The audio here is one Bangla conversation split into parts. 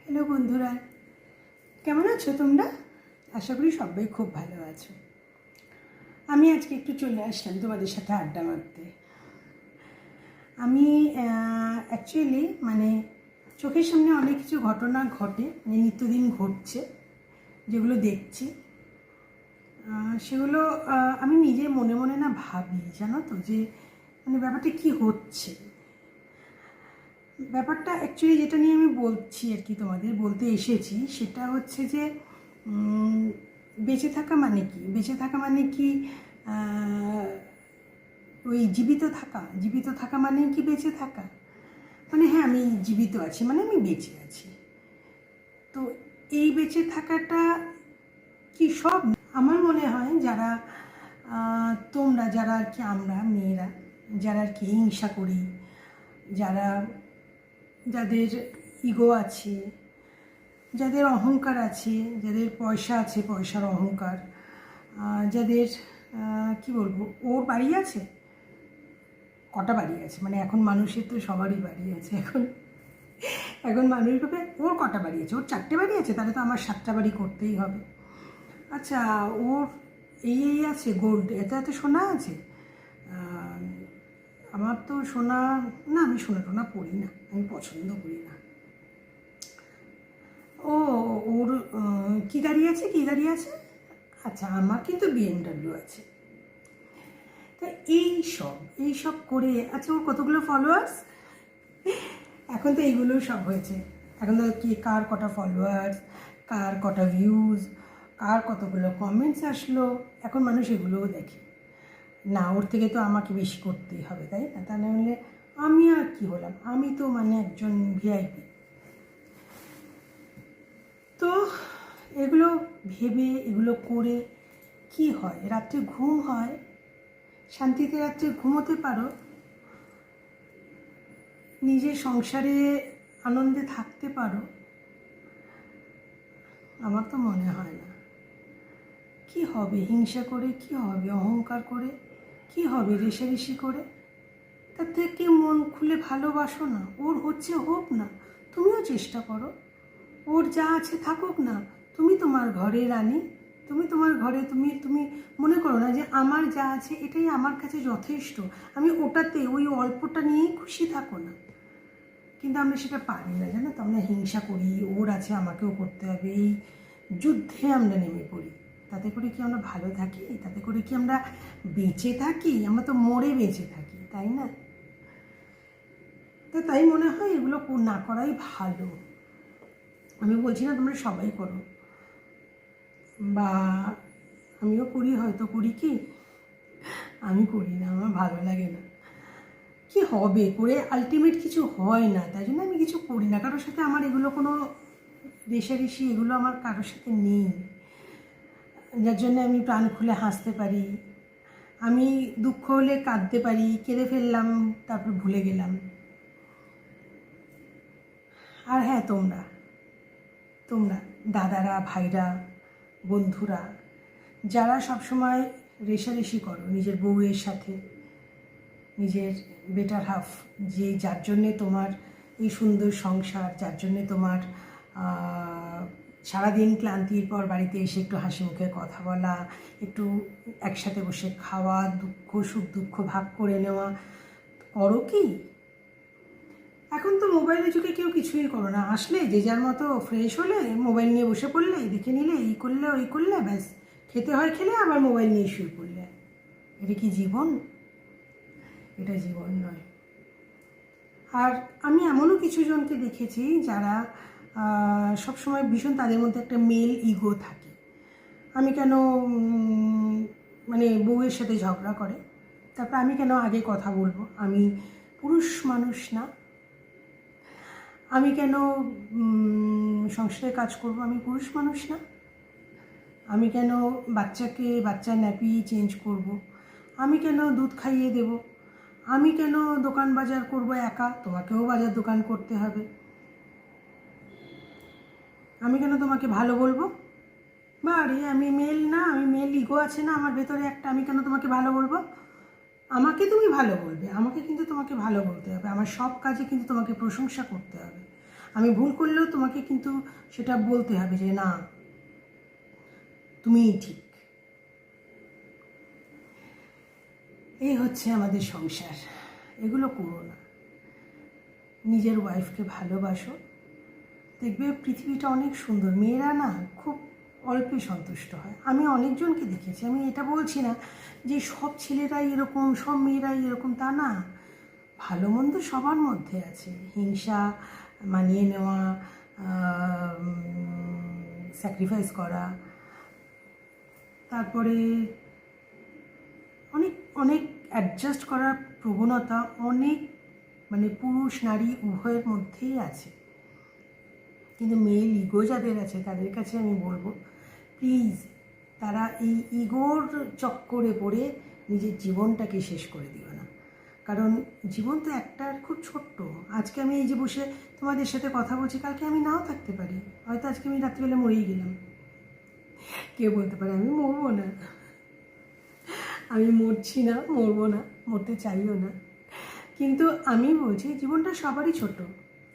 হ্যালো বন্ধুরা, কেমন আছো তোমরা? আশা করি সবাই খুব ভালো আছো। আমি আজকে একটু চলে আসলাম তোমাদের সাথে আড্ডা মারতে। আমি অ্যাকচুয়ালি চোখের সামনে অনেক কিছু ঘটনা ঘটে, নিত্যদিন ঘটছে, যেগুলো দেখছি সেগুলো আমি নিজে মনে মনে না ভাবি, জানো তো, যে ব্যাপারটা কি হচ্ছে। ব্যাপারটা অ্যাকচুয়ালি যেটা নিয়ে আমি বলছি আর কি, তোমাদের বলতে এসেছি, সেটা হচ্ছে যে বেঁচে থাকা মানে কি? বেঁচে থাকা মানে কি ওই জীবিত থাকা মানে কি বেঁচে থাকা? হ্যাঁ, আমি জীবিত আছি মানে আমি বেঁচে আছি। তো এই বেঁচে থাকাটা কি সব? আমার মনে হয় যারা তোমরা যারা আর কি, আমরা মেয়েরা যারা আর কি হিংসা করি, যাদের ইগো আছে, যাদের অহংকার আছে, যাদের পয়সা আছে, পয়সার অহংকার, যাদের কি বলবো, ওর বাড়ি আছে, কটা বাড়ি আছে, এখন মানুষের তো সবারই বাড়ি আছে। এখন মানুষ ভাবে ওর কটা বাড়ি আছে, ওর 4টে বাড়ি আছে, তাহলে তো আমার 7টা বাড়ি করতেই হবে। আচ্ছা, ওর এই আছে, গোল্ড, এত এত সোনা আছে, আমার তো সোনা না, আমি সোনা টোনা পড়ি না, আমি পছন্দ করি না। ওর কী গাড়ি আছে? আচ্ছা, আমার কিন্তু BMW আছে। তা এইসব করে, আচ্ছা ওর কতগুলো ফলোয়ার্স? এখন তো এইগুলো সব হয়েছে। এখন তো কি, কার কটা ফলোয়ার্স, কার কটা ভিউজ, কার কতগুলো কমেন্টস আসলো, এখন মানুষ এগুলোও দেখে না। ওর থেকে তো আমাকে বেশি করতেই হবে, তাই না? তা নাহলে আমি আর কি হলাম? আমি তো একজন ভিআইপি। তো এগুলো ভেবে, এগুলো করে কি হয়? রাত্রে ঘুম হয়? শান্তিতে রাত্রে ঘুমোতে পারো? নিজের সংসারে আনন্দে থাকতে পারো? আমার তো মনে হয় না। কি হবে হিংসা করে? কি হবে অহংকার করে? কি হবে রেষারেষি করে? তার থেকে মন খুলে ভালোবাসো না। ওর হচ্ছে হোক না, তুমিও চেষ্টা করো। ওর যা আছে থাকুক না, তুমি তোমার ঘরে রানী, তুমি তোমার ঘরে, তুমি তুমি মনে করো না যে আমার যা আছে এটাই আমার কাছে যথেষ্ট, আমি ওটাতে, ওই অল্পটা নিয়েই খুশি থাকো না। কিন্তু আমরা সেটা পারি না, জানো তো। আমরা হিংসা করি, ওর আছে আমাকেও করতে হবে, এই যুদ্ধে আমরা নেমে পড়ি। তাতে করে কি আমরা ভালো থাকি? তাতে করে কি আমরা বেঁচে থাকি? আমরা তো মরে বেঁচে থাকি, তাই না? তো তাই মনে হয় এগুলো না করাই ভালো। আমি বলছি না তোমরা সবাই করো, বা আমিও করি, হয়তো করি, কি আমি করি না, আমার ভালো লাগে না। কি হবে করে? আলটিমেট কিছু হয় না, তাই জন্য আমি কিছু করি না। কারোর সাথে আমার এগুলো কোনো রেষারেষি, এগুলো আমার কারোর সাথে নেই, যার জন্য আমি প্রাণ খুলে হাসতে পারি, আমি দুঃখ হলে কাঁদতে পারি, কেঁদে ফেললাম তারপর ভুলে গেলাম। আর হ্যাঁ, তোমরা দাদারা, ভাইরা, বন্ধুরা, যারা সবসময় রেষারেষি করো নিজের বউয়ের সাথে, নিজের বেটার হাফ, যার জন্যে তোমার এই সুন্দর সংসার, যার জন্যে তোমার সারাদিন ক্লান্তির পর বাড়িতে এসে একটু হাসি মুখে কথা বলা, একটু একসাথে বসে খাওয়া, সুখ দুঃখ ভাগ করে নেওয়া, করো কি? এখন তো মোবাইলের যুগে কেউ কিছুই করো না। আসলে যে যার মতো ফ্রেশ হলে, মোবাইল নিয়ে বসে পড়লে, দেখে নিলে, এই করলে ওই করলে, ব্যাস, খেতে হয় খেলে, আবার মোবাইল নিয়ে শুয়ে পড়লে। এটা কি জীবন? এটা জীবন নয়। আর আমি এমনও কিছু জনকে দেখেছি যারা সবসময় ভীষণ, তাদের মধ্যে একটা মেল ইগো থাকে। আমি কেন বউয়ের সাথে ঝগড়া করে, তারপর আমি কেন আগে কথা বলবো? আমি পুরুষ মানুষ না? আমি কেন সংসারে কাজ করব? আমি পুরুষ মানুষ না? আমি কেন বাচ্চার ন্যাপি চেঞ্জ করব? আমি কেন দুধ খাইয়ে দেব? আমি কেন দোকান বাজার করব একা? তোমাকেও বাজার দোকান করতে হবে। আমি কেন তোমাকে ভালো বলবো? বাড়ি আমি মেল না? আমি মেল ইগো আছে না আমার ভেতরে একটা? আমি কেন তোমাকে ভালো বলবো? আমাকে তুমি ভালো বলবে, আমাকে কিন্তু তোমাকে ভালো বলতে হবে, আমার সব কাজে কিন্তু তোমাকে প্রশংসা করতে হবে। আমি ভুল করলেও তোমাকে কিন্তু সেটা বলতে হবে যে না, তুমিই ঠিক। এই হচ্ছে আমাদের সংসার, এগুলো করো না। নিজের ওয়াইফকে ভালোবাসো, দেখবে পৃথিবীটা অনেক সুন্দর। মেয়েরা না খুব অল্পে সন্তুষ্ট হয়। আমি অনেকজনকে দেখেছি, আমি এটা বলছি না যে সব ছেলেরাই এরকম, সব মেয়েরাই এরকম, তা না। ভালো মন্দ সবার মধ্যে আছে, হিংসা, মানিয়ে নেওয়া, স্যাক্রিফাইস করা, তারপরে অনেক অনেক অ্যাডজাস্ট করার প্রবণতা অনেক, মানে পুরুষ নারী উভয়ের মধ্যেই আছে। কিন্তু মেল ইগো যাদের আছে তাদের কাছে আমি বলবো, প্লিজ তারা এই ইগোর চক্করে পড়ে নিজের জীবনটাকে শেষ করে দিও না। কারণ জীবন তো একটা, খুব ছোট্ট। আজকে আমি এই যে বসে তোমাদের সাথে কথা বলছি, কালকে আমি নাও থাকতে পারি, হয়তো আজকে আমি রাত্রিবেলা মরেই গেলাম। কেউ বলতে পারে আমি মরবো না, আমি মরছি না, মরবো না, মরতে চাইও না। কিন্তু আমি বলছি জীবনটা সবারই ছোট,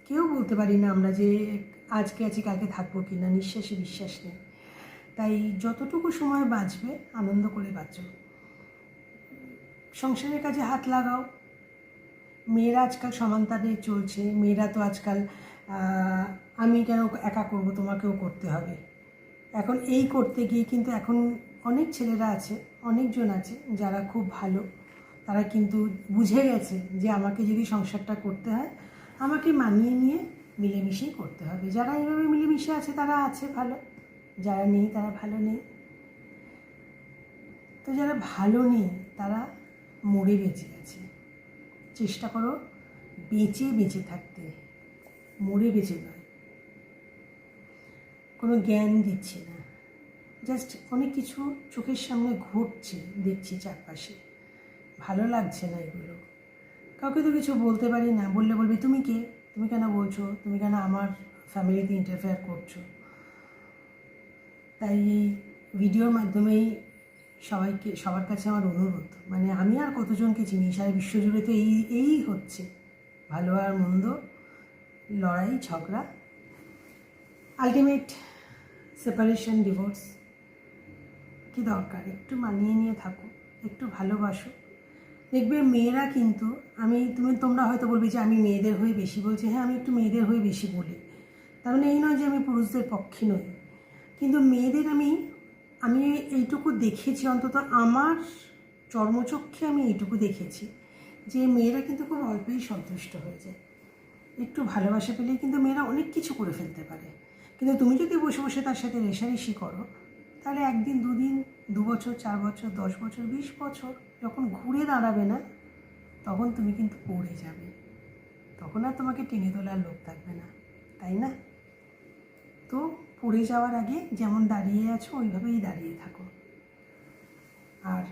কেউ বলতে পারি না আমরা যে আজকে আছি কালকে থাকবো কি না, নিঃশ্বাসে বিশ্বাস নেই। তাই যতটুকু সময় বাঁচবে আনন্দ করে বাঁচো, সংসারের কাজে হাত লাগাও। মেয়েরা আজকাল সমানতালে চলছে, মেয়েরা তো আজকাল আমি কেন একা করব, তোমাকেও করতে হবে। এখন এই করতে গিয়ে কিন্তু এখন অনেক ছেলেরা আছে, অনেকজন আছে যারা খুব ভালো, তারা কিন্তু বুঝে গেছে যে আমাকে যদি সংসারটা করতে হয় আমাকে মানিয়ে নিয়ে মিলেমিশেই করতে হবে। যারা এইভাবে মিলেমিশে আছে তারা আছে ভালো, যারা নেই তারা ভালো নেই। তো যারা ভালো নেই তারা মরে বেঁচে আছে। চেষ্টা করো বেঁচে বেঁচে থাকতে, মরে বেঁচে নয়। কোনো জ্ঞান দিচ্ছি না, জাস্ট অনেক কিছু চোখের সামনে ঘটছে, দেখছি চারপাশে, ভালো লাগছে না এগুলো। কাউকে তো কিছু বলতে পারি না, বললে বলবে তুমি কে, তুমি কেন বলছো, তুমি কেন আমার ফ্যামিলিতে ইন্টারফেয়ার করছো। তাই এই ভিডিওর মাধ্যমেই সবার কাছে আমার অনুরোধ, মানে আমি আর কতজনকে চিনি, সারা বিশ্বজুড়ে তো এই হচ্ছে, ভালো আর মন্দ, লড়াই ঝগড়া, আলটিমেট সেপারেশন, ডিভোর্স। কী দরকার, একটু মানিয়ে নিয়ে থাকো, একটু ভালোবাসো। দেখবে মেয়েরা কিন্তু, তোমরা হয়তো বলবে যে আমি মেয়েদের হয়ে বেশি বলছি। হ্যাঁ, আমি একটু মেয়েদের হয়ে বেশি বলি, তার মানে এই নয় যে আমি পুরুষদের পক্ষে নই। কিন্তু মেয়েদের আমি এইটুকু দেখেছি, অন্তত আমার চর্মচক্ষে আমি এইটুকু দেখেছি যে মেয়েরা কিন্তু খুব অল্পেই সন্তুষ্ট হয়ে যায়। একটু ভালোবাসা পেলেই কিন্তু মেয়েরা অনেক কিছু করে ফেলতে পারে। কিন্তু তুমি যদি বসে বসে তার সাথে রেষারেষি করো, তাহলে একদিন, দুদিন, 2 বছর, 4 বছর, 10 বছর, 20 বছর যখন ঘুরে দাঁড়াবে না, তখন তুমি কিন্তু পড়ে যাবে, তখন আর তোমাকে টেনে তোলার লোক থাকবে না, তাই না? তো পড়ে যাওয়ার আগে যেমন দাঁড়িয়ে আছো ওইভাবেই দাঁড়িয়ে থাকো, আর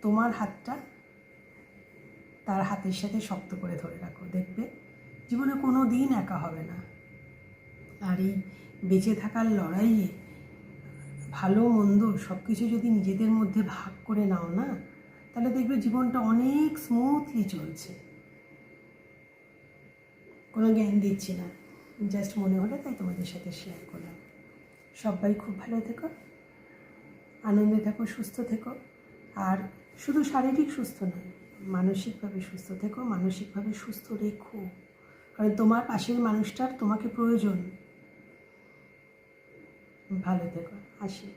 তোমার হাতটা তার হাতের সাথে শক্ত করে ধরে রাখো। দেখবে জীবনে কোনো দিন একা হবে না। আর এই বেঁচে থাকার লড়াইয়ে ভালো মন্দ সব কিছু যদি নিজেদের মধ্যে ভাগ করে নাও না, তাহলে দেখবে জীবনটা অনেক স্মুথলি চলছে। কোনো জ্ঞান দিচ্ছি না, জাস্ট মনে হলো তাই তোমাদের সাথে শেয়ার করলাম। সবাই খুব ভালো থেকো, আনন্দে থেকো, সুস্থ থেকো। আর শুধু শারীরিক সুস্থ নয়, মানসিকভাবে সুস্থ থেকো, মানসিকভাবে সুস্থ রেখো। কারণ তোমার পাশের মানুষটার তোমাকে প্রয়োজন। ভালো থেকো, আসি।